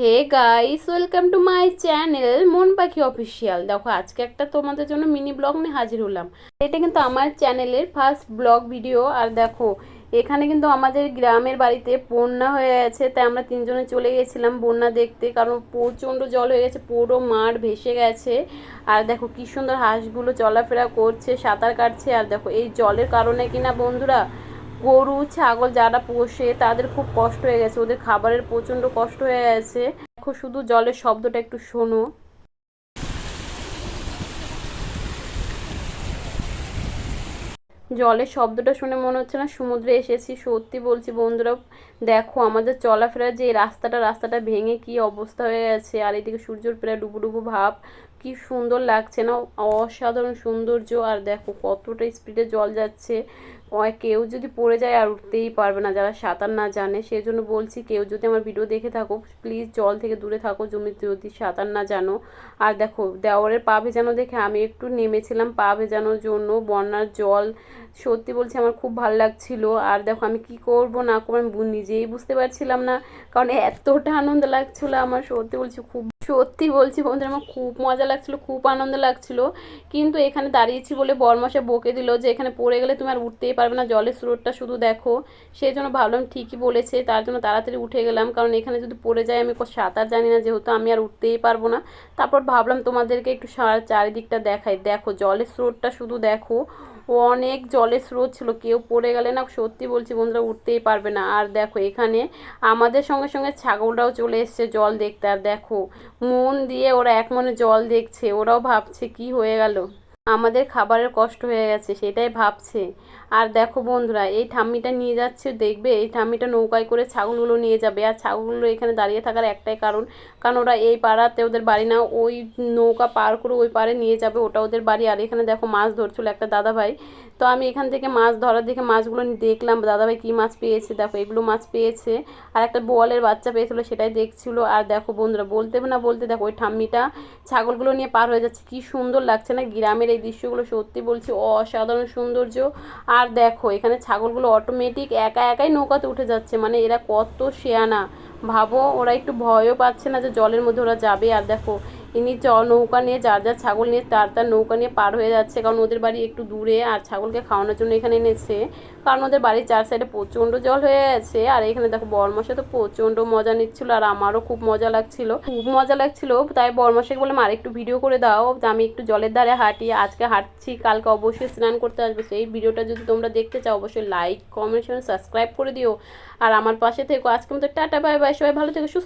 Hey guys, welcome to my channel Mon Pakhi official. দেখো আজকে একটা তোমাদের জন্য মিনি ব্লগ নিয়ে হাজির হলাম। এটা কিন্তু আমার চ্যানেলের ফার্স্ট ব্লগ ভিডিও। আর দেখো এখানে কিন্তু আমাদের গ্রামের বাড়িতে বন্যা হয়ে গেছে, তাই আমরা তিনজনে চলে গেছিলাম বন্যা দেখতে, কারণ প্রচণ্ড জল হয়ে গেছে, পুরো মাঠ ভেসে গেছে। আর দেখো কি সুন্দর হাঁসগুলো চলাফেরা করছে, সাঁতার কাটছে। আর দেখো এই জলের কারণে কিনা বন্ধুরা গরু ছাগল যারা পোষে তাদের খুব কষ্ট হয়ে গেছে, ওদের খাবারের প্রচণ্ড কষ্ট হয়ে গেছে। দেখো শুধু জলের শব্দটা একটু শোনো। জলের শব্দটা শুনে মনে হচ্ছে না সমুদ্রে এসেছি, সত্যি বলছি বন্ধুরা। দেখো আমাদের চলাফেরার যে রাস্তাটা ভেঙে কি অবস্থা হয়ে গেছে। আর এদিকে সূর্যের প্রায় ডুবু ডুবু ভাব, কি সুন্দর লাগছে না, অসাধারণ সৌন্দর্য। আর দেখো কতটা স্পিডে জল যাচ্ছে, কেউ যদি পড়ে যায় আর উঠতেই পারবে না যারা সাঁতার না জানে। সেই জন্য বলছি কেউ যদি আমার ভিডিও দেখে থাকো প্লিজ জল থেকে দূরে থাকো, যদি সাঁতার না জানো। আর দেখো দেওরের পা ভেজানো দেখে আমি একটু নেমেছিলাম পা ভেজানোর জন্য। বন্যার জল সত্যি বলছি আমার খুব ভালো লাগছিল। আর দেখো আমি কি করব না করবো আমি নিজেই বুঝতে পারছিলাম না, কারণ এতটা আনন্দ লাগছিল আমার। সত্যি বলছি বন্ধুরা আমার খুব মজা লাগছিল, খুব আনন্দ লাগছিল। কিন্তু এখানে দাঁড়িয়েছি বলে বরমাসে বকে দিল যে এখানে পড়ে গেলে তুমি আর উঠতেই পারবে না, জলের স্রোতটা শুধু দেখো। সেই জন্য ভাবলাম ঠিকই বলেছে, তার জন্য তাড়াতাড়ি উঠে গেলাম, কারণ এখানে যদি পড়ে যায় আমি সাঁতার জানি না যেহেতু, আমি আর উঠতেই পারবো না। তারপর ভাবলাম তোমাদেরকে একটু চারিদিকটা দেখাই। দেখো জলের স্রোতটা শুধু দেখো, অনেক জলের স্রোত ছিল, কেউ পড়ে গেলে না সত্যি বলছি বন্ধুরা উঠতেই পারবে না। আর দেখো এখানে আমাদের সঙ্গে সঙ্গে ছাগলরাও চলে এসছে জল দেখতে। আর দেখো মন দিয়ে ওরা এক মনে জল দেখছে, ওরাও ভাবছে কি হয়ে গেল, আমাদের খাবারের কষ্ট হয়ে গেছে সেটাই ভাবছে। আর দেখো বন্ধুরা এই ঠাম্মিটা নিয়ে যাচ্ছে, দেখবে এই ঠাম্মিটা নৌকায় করে ছাগলগুলো নিয়ে যাবে। আর ছাগলগুলো এখানে দাঁড়িয়ে থাকার একটাই কারণ, কারণ ওরা এই পাড়াতে ওদের বাড়ি না, ওই নৌকা পার করে ওই পাড়ে নিয়ে যাবে, ওটা ওদের বাড়ি। আর এখানে দেখো মাছ ধরছিল একটা দাদাভাই, তো আমি এখান থেকে মাছ ধরার দেখে মাছগুলো দেখলাম দাদাভাই কী মাছ পেয়েছে। দেখো এগুলো মাছ পেয়েছে, আর একটা বোয়ালের বাচ্চা পেয়েছিলো সেটাই দেখছিল। আর দেখো বন্ধুরা বলতে না বলতে দেখো ওই ঠাম্মিটা ছাগলগুলো নিয়ে পার হয়ে যাচ্ছে, কি সুন্দর লাগছে না গ্রামের এই দৃশ্যগুলো, সত্যি বলছি অসাধারণ সৌন্দর্য। আর দেখো এখানে ছাগলগুলো অটোমেটিক একা একাই নৌকাতে উঠে যাচ্ছে, মানে এরা কত শেয়ানা ভাবো, ওরা একটু ভয়ও পাচ্ছে না যে জলের মধ্যে ওরা যাবে। আর দেখো ইনি নৌকা নিয়ে যার যার ছাগল নিয়ে তার নৌকা নিয়ে পার হয়ে যাচ্ছে, কারণ ওদের বাড়ি একটু দূরে। আর ছাগলকে খাওয়ানোর জন্য এখানে এনেছে, কারণ ওদের বাড়ির চার সাইডে প্রচণ্ড জল হয়ে গেছে। আর এখানে দেখো বরমাসে তো প্রচণ্ড মজা নিচ্ছিল, আর আমারও খুব মজা লাগছিল। তাই বরমাসাকে বললাম আর একটু ভিডিও করে দাও, আমি একটু জলের ধারে হাঁটি, আজকে হাঁটছি, কালকে অবশ্যই স্নান করতে আসবো। সেই ভিডিওটা যদি তোমরা দেখতে চাও অবশ্যই লাইক কমেন্ট সাবস্ক্রাইব করে দিও, আর আমার পাশে থেকো। আজকে মতো টাটা বাই বাই, সবাই ভালো থেকো সুস্থ।